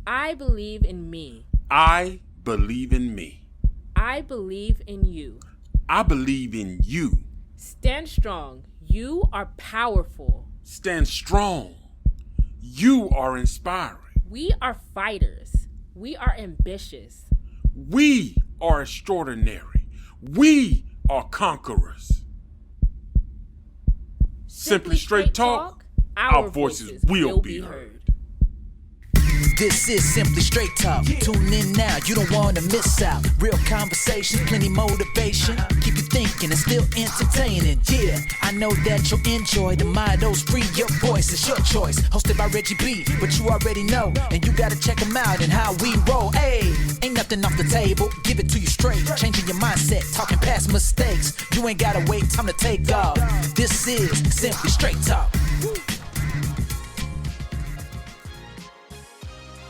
I believe in me. I believe in me. I believe in you. I believe in you. Stand strong. You are powerful. Stand strong. You are inspiring. We are fighters. We are ambitious. We are extraordinary. We are conquerors. Simply straight talk, our voices will be heard. This is Simply Straight Talk. Tune in now, you don't want to miss out. Real conversations, plenty motivation. Keep you thinking and still entertaining. Yeah, I know that you'll enjoy the mottos free. Your voice is your choice. Hosted by Reggie B, but you already know. And you gotta check them out and how we roll. Hey, ain't nothing off the table. Give it to you straight. Changing your mindset, talking past mistakes. You ain't gotta wait, time to take off. This is Simply Straight Talk.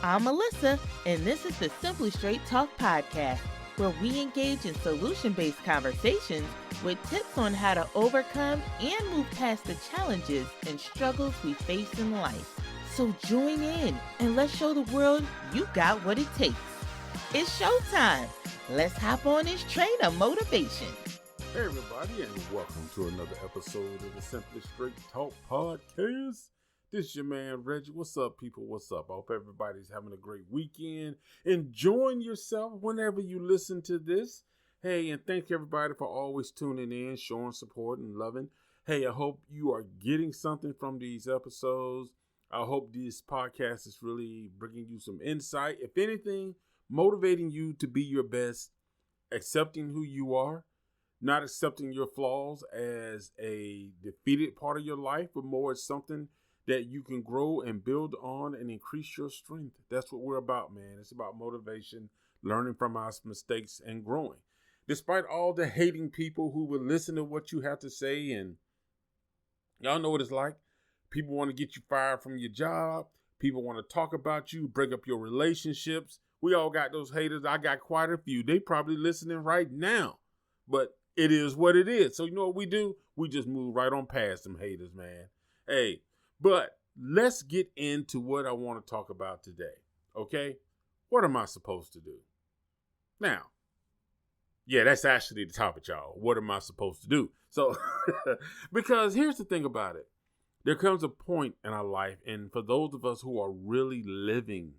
I'm Melissa, and this is the Simply Straight Talk podcast, where we engage in solution-based conversations with tips on how to overcome and move past the challenges and struggles we face in life. So join in and let's show the world you got what it takes. It's showtime. Let's hop on this train of motivation. Hey everybody, and welcome to another episode of the Simply Straight Talk podcast. This is your man, Reggie. What's up, people? What's up? I hope everybody's having a great weekend. Enjoying yourself whenever you listen to this. Hey, and thank everybody for always tuning in, showing support and loving. Hey, I hope you are getting something from these episodes. I hope this podcast is really bringing you some insight. If anything, motivating you to be your best, accepting who you are, not accepting your flaws as a defeated part of your life, but more as something that you can grow and build on and increase your strength. That's what we're about, man. It's about motivation, learning from our mistakes, and growing. Despite all the hating people who will listen to what you have to say, and y'all know what it's like. People want to get you fired from your job. People want to talk about you, break up your relationships. We all got those haters. I got quite a few. They probably listening right now, but it is what it is. So you know what we do? We just move right on past them haters, man. Hey, but let's get into what I want to talk about today, okay? What am I supposed to do? Now, yeah, that's actually the topic, y'all. What am I supposed to do? So, because here's the thing about it. There comes a point in our life, and for those of us who are really living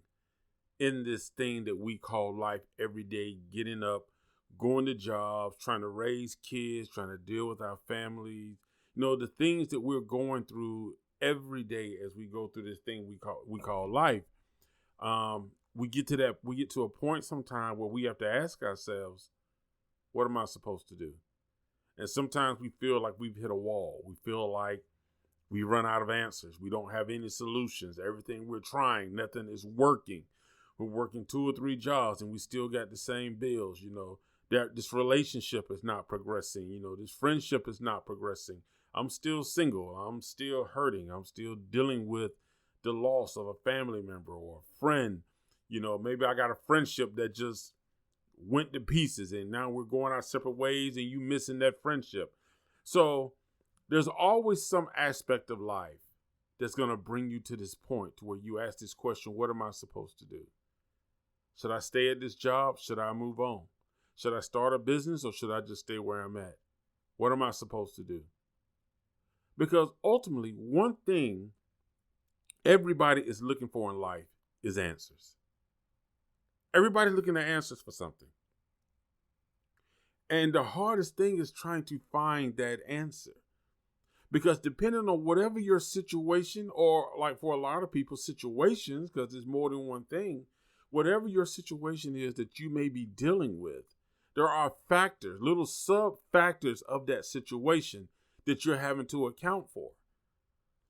in this thing that we call life every day, getting up, going to jobs, trying to raise kids, trying to deal with our families, you know, the things that we're going through every day as we go through this thing we call life. We get to a point sometime where we have to ask ourselves, what am I supposed to do? And sometimes we feel like we've hit a wall. We feel like we run out of answers. We don't have any solutions. Everything we're trying, nothing is working. We're working 2 or 3 jobs and we still got the same bills. You know, this relationship is not progressing. You know, this friendship is not progressing. I'm still single. I'm still hurting. I'm still dealing with the loss of a family member or a friend. You know, maybe I got a friendship that just went to pieces and now we're going our separate ways and you missing that friendship. So there's always some aspect of life that's going to bring you to this point to where you ask this question, what am I supposed to do? Should I stay at this job? Should I move on? Should I start a business or should I just stay where I'm at? What am I supposed to do? Because ultimately, one thing everybody is looking for in life is answers. Everybody's looking at answers for something. And the hardest thing is trying to find that answer. Because depending on whatever your situation, or like for a lot of people, situations, because there's more than one thing, whatever your situation is that you may be dealing with, there are factors, little sub-factors of that situation that you're having to account for.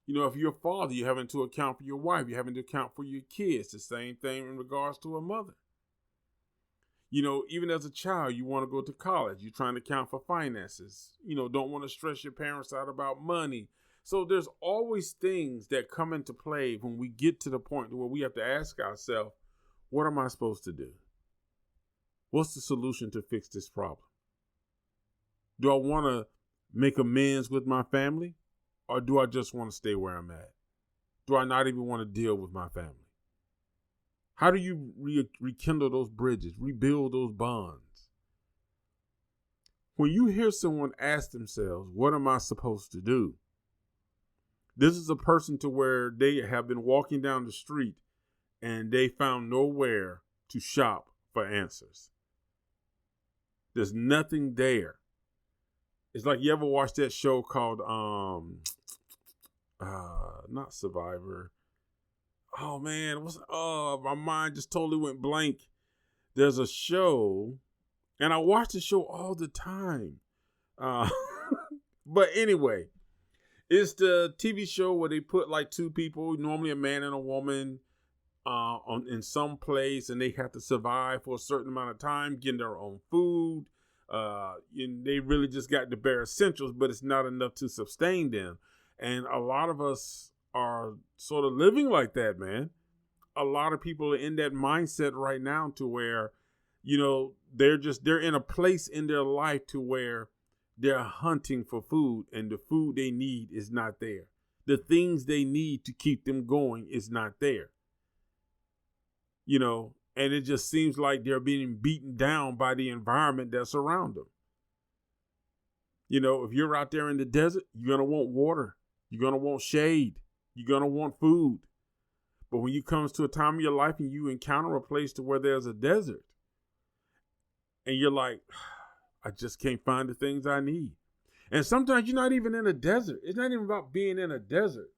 You know, if you're a father, you're having to account for your wife. You're having to account for your kids. The same thing in regards to a mother. You know, even as a child, you want to go to college. You're trying to account for finances. You know, don't want to stress your parents out about money. So there's always things that come into play when we get to the point where we have to ask ourselves, what am I supposed to do? What's the solution to fix this problem? Do I want to make amends with my family? Or do I just want to stay where I'm at? Do I not even want to deal with my family? How do you rekindle those bridges, rebuild those bonds? When you hear someone ask themselves, what am I supposed to do? This is a person to where they have been walking down the street and they found nowhere to shop for answers. There's nothing there. It's like, you ever watch that show called, not Survivor. Oh man, my mind just totally went blank. There's a show, and I watch the show all the time. But anyway, it's the TV show where they put like two people, normally a man and a woman, in some place, and they have to survive for a certain amount of time, getting their own food. And they really just got the bare essentials, but it's not enough to sustain them. And a lot of us are sort of living like that, man. A lot of people are in that mindset right now to where, they're in a place in their life to where they're hunting for food, and the food they need is not there. The things they need to keep them going is not there. And it just seems like they're being beaten down by the environment that's around them. If you're out there in the desert, you're going to want water. You're going to want shade. You're going to want food. But when you comes to a time of your life and you encounter a place to where there's a desert, and you're like, I just can't find the things I need. And sometimes you're not even in a desert. It's not even about being in a desert.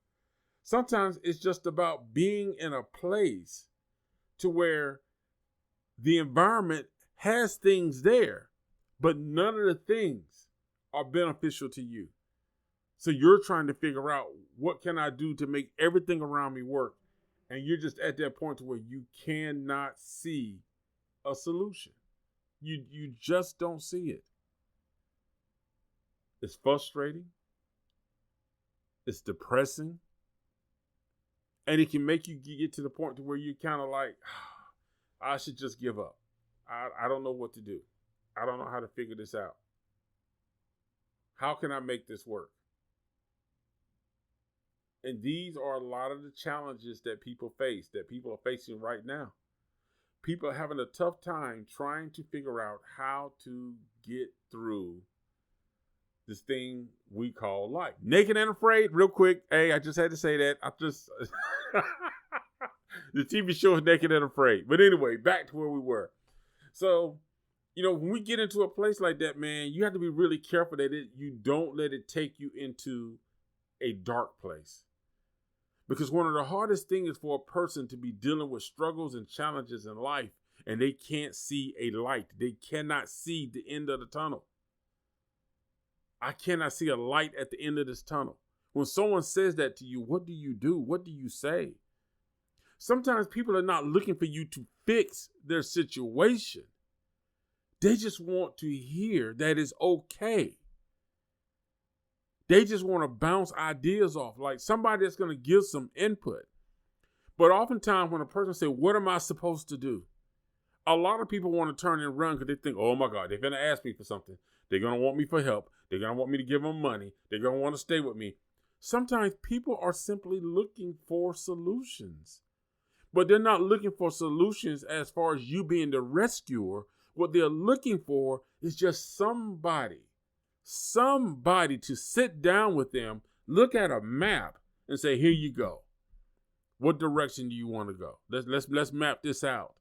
Sometimes it's just about being in a place to where the environment has things there, but none of the things are beneficial to you. So you're trying to figure out, what can I do to make everything around me work? And you're just at that point to where you cannot see a solution. You just don't see it. It's frustrating. It's depressing. And it can make you get to the point to where you're kind of like, I should just give up. I don't know what to do. I don't know how to figure this out. How can I make this work? And these are a lot of the challenges that people face, that people are facing right now. People are having a tough time trying to figure out how to get through this thing we call life. Naked and Afraid, real quick. Hey, I just had to say that. The TV show is Naked and Afraid. But anyway, back to where we were. So, when we get into a place like that, man, you have to be really careful that you don't let it take you into a dark place. Because one of the hardest things is for a person to be dealing with struggles and challenges in life, and they can't see a light. They cannot see the end of the tunnel. I cannot see a light at the end of this tunnel. When someone says that to you, what do you do? What do you say? Sometimes people are not looking for you to fix their situation. They just want to hear that it's okay. They just want to bounce ideas off, like somebody that's going to give some input. But oftentimes when a person says, what am I supposed to do? A lot of people want to turn and run because they think, oh my God, they're going to ask me for something. They're going to want me for help. They're going to want me to give them money. They're going to want to stay with me. Sometimes people are simply looking for solutions. But they're not looking for solutions as far as you being the rescuer. What they're looking for is just somebody to sit down with them, look at a map and say, here you go. What direction do you want to go? Let's map this out.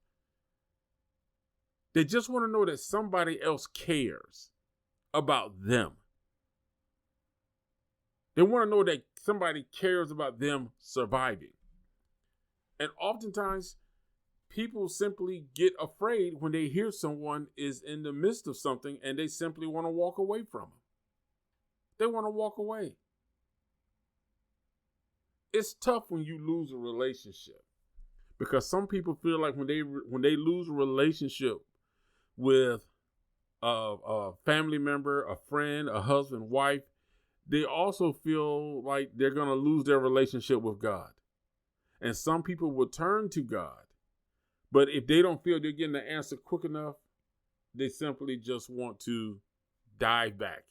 They just want to know that somebody else cares about them. They want to know that somebody cares about them surviving. And oftentimes, people simply get afraid when they hear someone is in the midst of something and they simply want to walk away from them. They want to walk away. It's tough when you lose a relationship because some people feel like when they lose a relationship with a family member, a friend, a husband, wife, they also feel like they're going to lose their relationship with God. And some people will turn to God. But if they don't feel they're getting the answer quick enough, they simply just want to dive back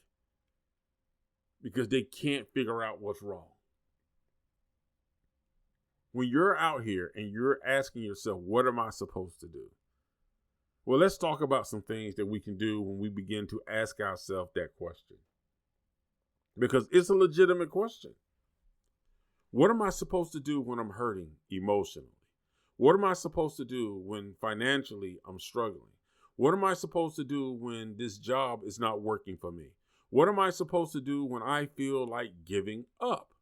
because they can't figure out what's wrong. when you're out here and you're asking yourself, what am I supposed to do? Well, let's talk about some things that we can do when we begin to ask ourselves that question. Because it's a legitimate question. What am I supposed to do when I'm hurting emotionally? What am I supposed to do when financially I'm struggling? What am I supposed to do when this job is not working for me? What am I supposed to do when I feel like giving up?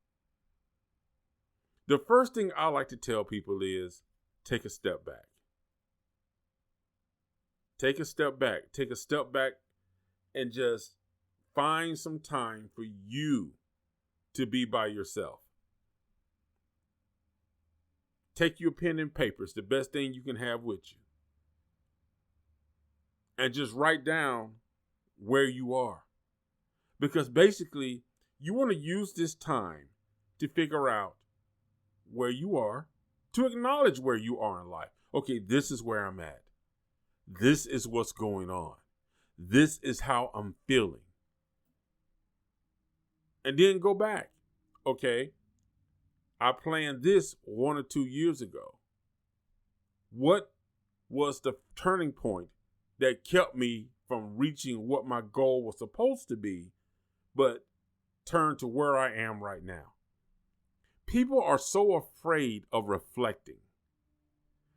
The first thing I like to tell people is take a step back. Take a step back. Take a step back and just find some time for you to be by yourself. Take your pen and paper. It's the best thing you can have with you. And just write down where you are. Because basically, you want to use this time to figure out where you are, to acknowledge where you are in life. Okay, this is where I'm at. This is what's going on. This is how I'm feeling. And then go back. Okay, I planned this 1 or 2 years ago. What was the turning point that kept me from reaching what my goal was supposed to be, but turned to where I am right now? People are so afraid of reflecting.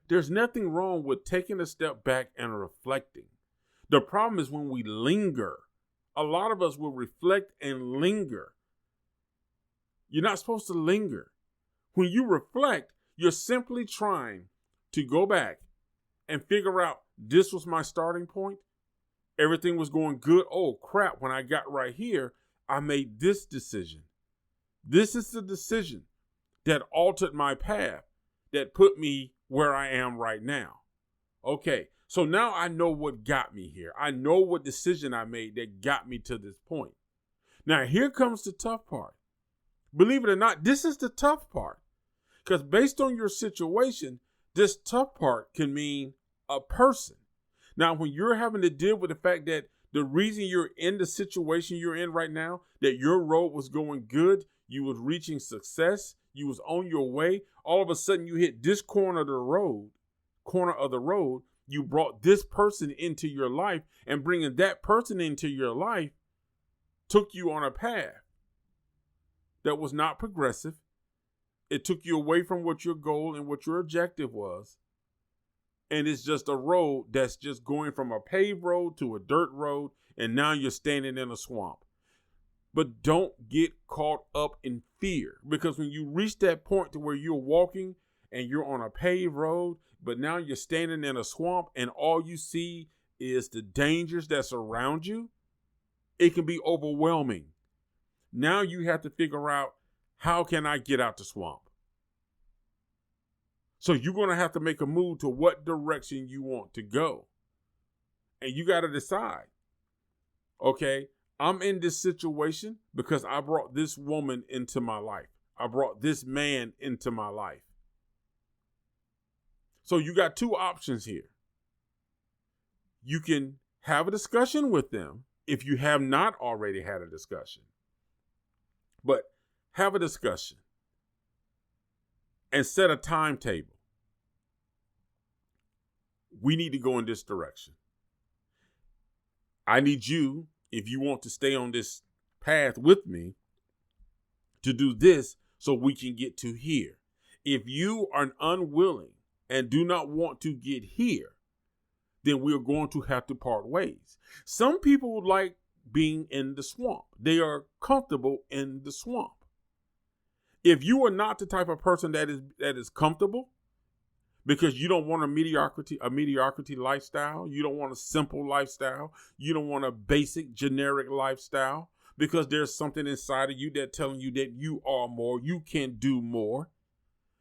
There's nothing wrong with taking a step back and reflecting. The problem is when we linger. A lot of us will reflect and linger. You're not supposed to linger. When you reflect, you're simply trying to go back and figure out, this was my starting point. Everything was going good. Oh, crap. When I got right here, I made this decision. This is the decision that altered my path, that put me where I am right now. Okay, so now I know what got me here. I know what decision I made that got me to this point. Now, here comes the tough part. Believe it or not, this is the tough part. Because based on your situation, this tough part can mean a person. Now, when you're having to deal with the fact that the reason you're in the situation you're in right now, that your road was going good, you was reaching success, you was on your way, all of a sudden you hit this corner of the road, you brought this person into your life, and bringing that person into your life took you on a path that was not progressive. It took you away from what your goal and what your objective was. And it's just a road that's just going from a paved road to a dirt road, and now you're standing in a swamp. But don't get caught up in fear, because when you reach that point to where you're walking and you're on a paved road, but now you're standing in a swamp and all you see is the dangers that's around you, it can be overwhelming. Now you have to figure out, how can I get out the swamp? So you're going to have to make a move to what direction you want to go. And you got to decide, okay, I'm in this situation because I brought this woman into my life. I brought this man into my life. So you got two options here. You can have a discussion with them if you have not already had a discussion. But have a discussion and set a timetable. We need to go in this direction. I need you, if you want to stay on this path with me, to do this so we can get to here. If you are unwilling and do not want to get here, then we're going to have to part ways. Some people like being in the swamp. They are comfortable in the swamp. If you are not the type of person that is comfortable, because you don't want a mediocrity lifestyle, you don't want a simple lifestyle, you don't want a basic generic lifestyle, because there's something inside of you that's telling you that you are more, you can do more,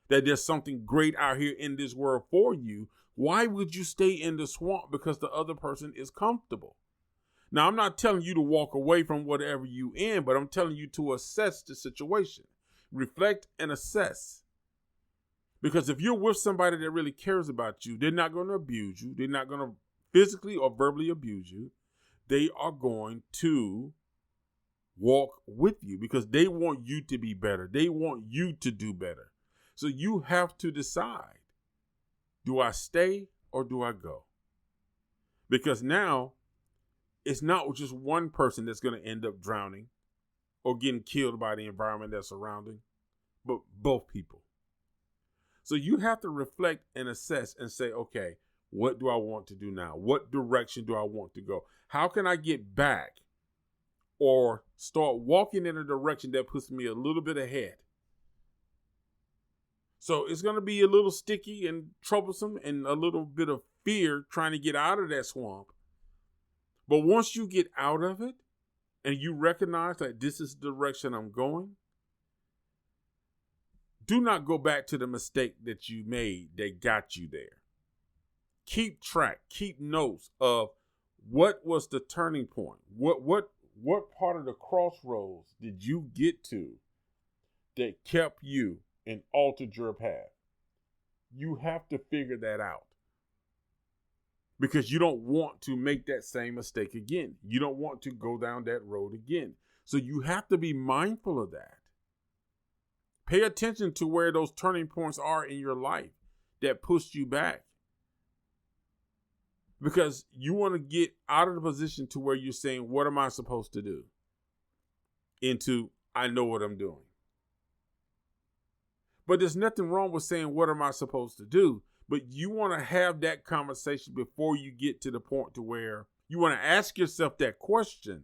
that there's something great out here in this world for you, why would you stay in the swamp because the other person is comfortable? Now, I'm not telling you to walk away from whatever you in, but I'm telling you to assess the situation. Reflect and assess. Because if you're with somebody that really cares about you, they're not going to abuse you. They're not going to physically or verbally abuse you. They are going to walk with you because they want you to be better. They want you to do better. So you have to decide, do I stay or do I go? Because now it's not just one person that's going to end up drowning or getting killed by the environment that's surrounding, but both people. So you have to reflect and assess and say, okay, what do I want to do now? What direction do I want to go? How can I get back or start walking in a direction that puts me a little bit ahead? So it's going to be a little sticky and troublesome and a little bit of fear trying to get out of that swamp. But once you get out of it and you recognize that this is the direction I'm going, do not go back to the mistake that you made that got you there. Keep track, keep notes of what was the turning point. What part of the crossroads did you get to that kept you and altered your path? You have to figure that out. Because you don't want to make that same mistake again. You don't want to go down that road again. So you have to be mindful of that. Pay attention to where those turning points are in your life that pushed you back. Because you want to get out of the position to where you're saying, what am I supposed to do? Into, I know what I'm doing. But there's nothing wrong with saying, what am I supposed to do? But you want to have that conversation before you get to the point to where you want to ask yourself that question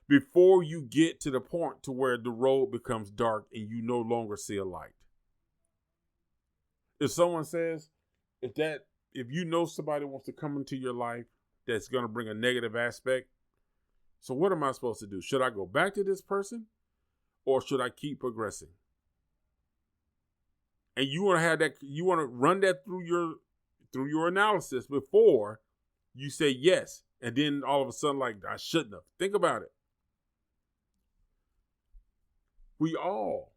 before you get to the point to where the road becomes dark and you no longer see a light. If someone says, if you know somebody wants to come into your life that's going to bring a negative aspect, so what am I supposed to do? Should I go back to this person or should I keep progressing? And you want to have that, you want to run that through your analysis before you say yes. And then all of a sudden, like, I shouldn't have. Think about it. We all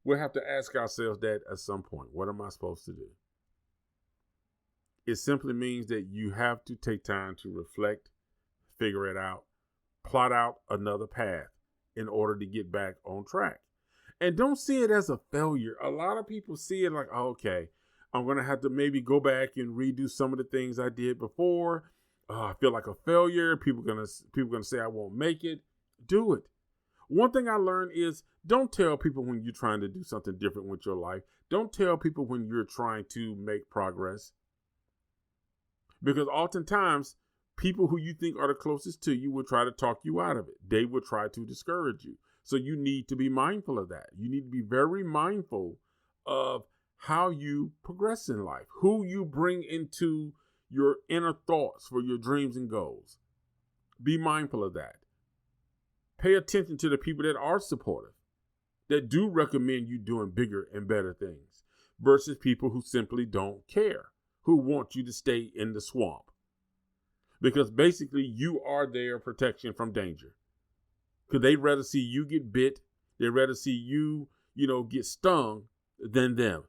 will have to ask ourselves that at some point. What am I supposed to do? It simply means that you have to take time to reflect, figure it out, plot out another path in order to get back on track. And don't see it as a failure. A lot of people see it like, oh, okay, I'm going to have to maybe go back and redo some of the things I did before. I feel like a failure. People are going to say I won't make it. Do it. One thing I learned is don't tell people when you're trying to do something different with your life. Don't tell people when you're trying to make progress. Because oftentimes, people who you think are the closest to you will try to talk you out of it. They will try to discourage you. So you need to be mindful of that. You need to be very mindful of how you progress in life, who you bring into your inner thoughts for your dreams and goals. Be mindful of that. Pay attention to the people that are supportive, that do recommend you doing bigger and better things, versus people who simply don't care, who want you to stay in the swamp. Because basically you are their protection from danger. Because they'd rather see you get bit, they'd rather see you, get stung than them.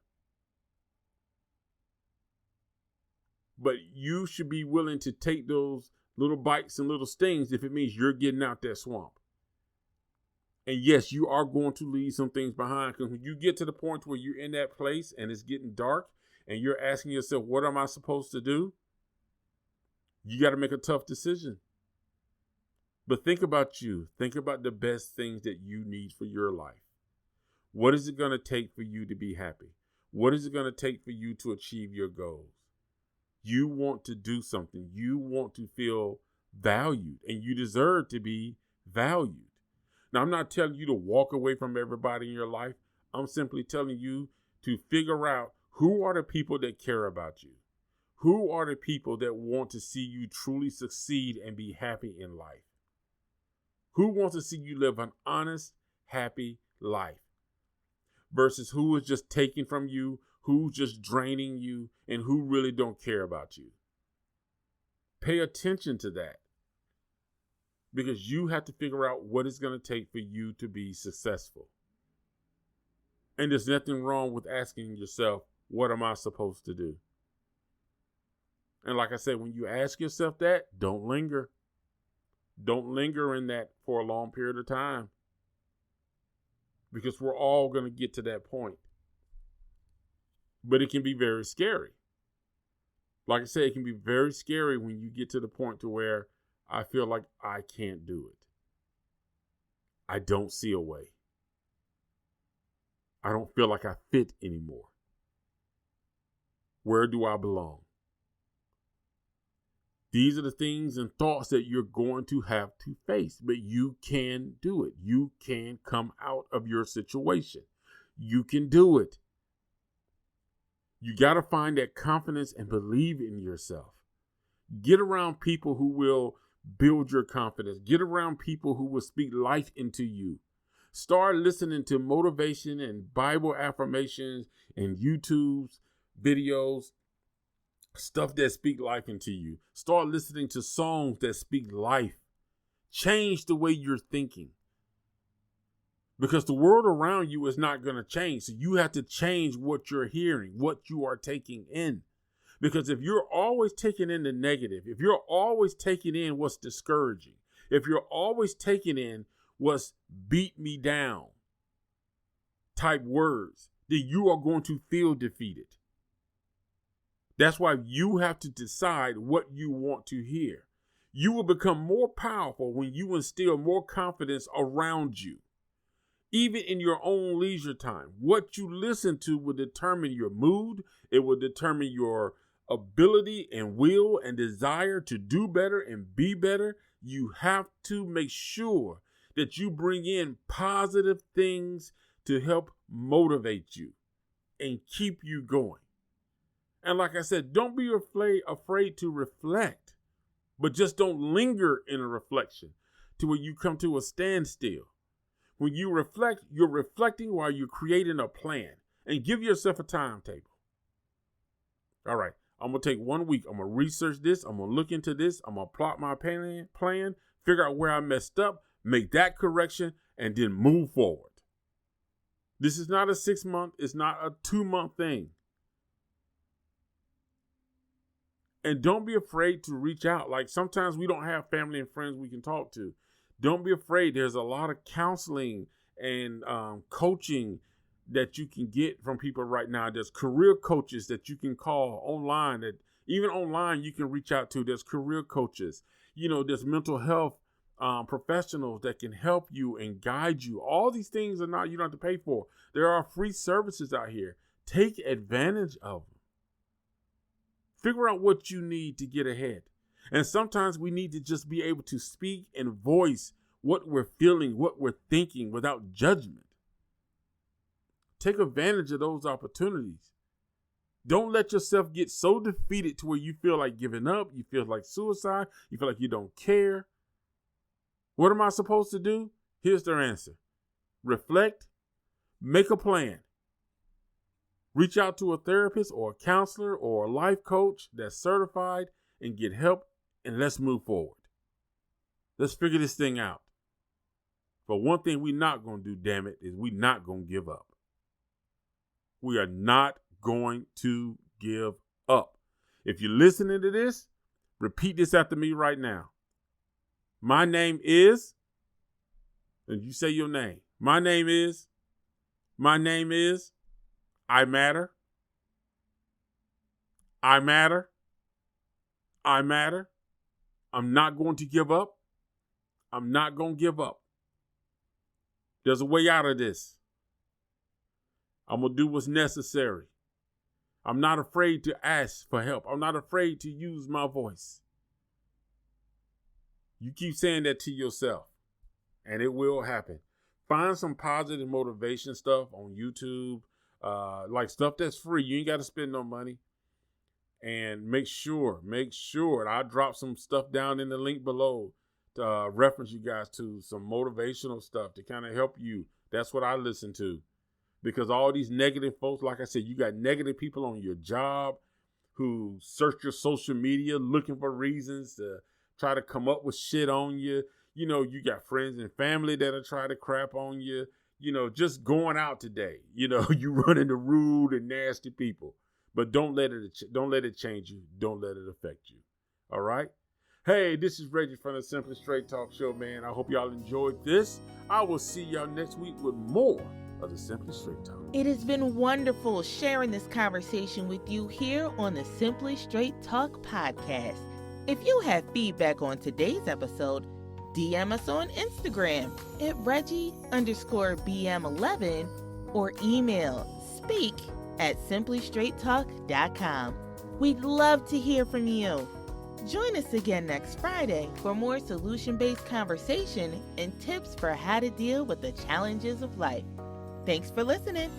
But you should be willing to take those little bites and little stings if it means you're getting out that swamp. And yes, you are going to leave some things behind. Because when you get to the point where you're in that place and it's getting dark and you're asking yourself, what am I supposed to do? You got to make a tough decision. But think about you. Think about the best things that you need for your life. What is it going to take for you to be happy? What is it going to take for you to achieve your goals? You want to do something. You want to feel valued, and you deserve to be valued. Now, I'm not telling you to walk away from everybody in your life. I'm simply telling you to figure out who are the people that care about you. Who are the people that want to see you truly succeed and be happy in life? Who wants to see you live an honest, happy life? Versus who is just taking from you, who's just draining you, and who really don't care about you. Pay attention to that. Because you have to figure out what it's going to take for you to be successful. And there's nothing wrong with asking yourself, what am I supposed to do? And like I said, when you ask yourself that, don't linger. Don't linger in that for a long period of time. Because we're all going to get to that point. But it can be very scary. Like I said, it can be very scary when you get to the point to where I feel like I can't do it. I don't see a way. I don't feel like I fit anymore. Where do I belong? These are the things and thoughts that you're going to have to face, but you can do it. You can come out of your situation. You can do it. You got to find that confidence and believe in yourself. Get around people who will build your confidence. Get around people who will speak life into you. Start listening to motivation and Bible affirmations and YouTube's videos, stuff that speak life into you. Start listening to songs that speak life. Change the way you're thinking. Because the world around you is not going to change. So you have to change what you're hearing, what you are taking in. Because if you're always taking in the negative, if you're always taking in what's discouraging, if you're always taking in what's beat me down type words, then you are going to feel defeated. That's why you have to decide what you want to hear. You will become more powerful when you instill more confidence around you. Even in your own leisure time, what you listen to will determine your mood. It will determine your ability and will and desire to do better and be better. You have to make sure that you bring in positive things to help motivate you and keep you going. And like I said, don't be afraid to reflect, but just don't linger in a reflection to where you come to a standstill. When you reflect, you're reflecting while you're creating a plan, and give yourself a timetable. All right, I'm going to take 1 week. I'm going to research this. I'm going to look into this. I'm going to plot my plan, figure out where I messed up, make that correction, and then move forward. This is not a 6 month. It's not a 2 month thing. And don't be afraid to reach out. Like sometimes we don't have family and friends we can talk to. Don't be afraid. There's a lot of counseling and coaching that you can get from people right now. There's career coaches that you can call online. That even online you can reach out to. There's career coaches. There's mental health professionals that can help you and guide you. All these things you don't have to pay for. There are free services out here. Take advantage of them. Figure out what you need to get ahead. And sometimes we need to just be able to speak and voice what we're feeling, what we're thinking without judgment. Take advantage of those opportunities. Don't let yourself get so defeated to where you feel like giving up, you feel like suicide, you feel like you don't care. What am I supposed to do? Here's their answer. Reflect, make a plan. Reach out to a therapist or a counselor or a life coach that's certified and get help, and let's move forward. Let's figure this thing out. But one thing we're not going to do, damn it, is we're not going to give up. We are not going to give up. If you're listening to this, repeat this after me right now. My name is, and you say your name. My name is, I matter. I matter. I matter. I'm not going to give up. I'm not going to give up. There's a way out of this. I'm going to do what's necessary. I'm not afraid to ask for help. I'm not afraid to use my voice. You keep saying that to yourself, and it will happen. Find some positive motivation stuff on YouTube, like stuff that's free. You ain't got to spend no money. And make sure, and I'll drop some stuff down in the link below to reference you guys to some motivational stuff to kind of help you. That's what I listen to. Because all these negative folks, like I said, you got negative people on your job who search your social media looking for reasons to try to come up with shit on you. You got friends and family that'll try to crap on you. Just going out today, you run into rude and nasty people. But don't let it change you. Don't let it affect you. All right? Hey, this is Reggie from the Simply Straight Talk Show, man. I hope y'all enjoyed this. I will see y'all next week with more of the Simply Straight Talk. It has been wonderful sharing this conversation with you here on the Simply Straight Talk podcast. If you have feedback on today's episode, DM us on Instagram at Reggie_BM11 or email speak@simplystraighttalk.com. We'd love to hear from you. Join us again next Friday for more solution-based conversation and tips for how to deal with the challenges of life. Thanks for listening.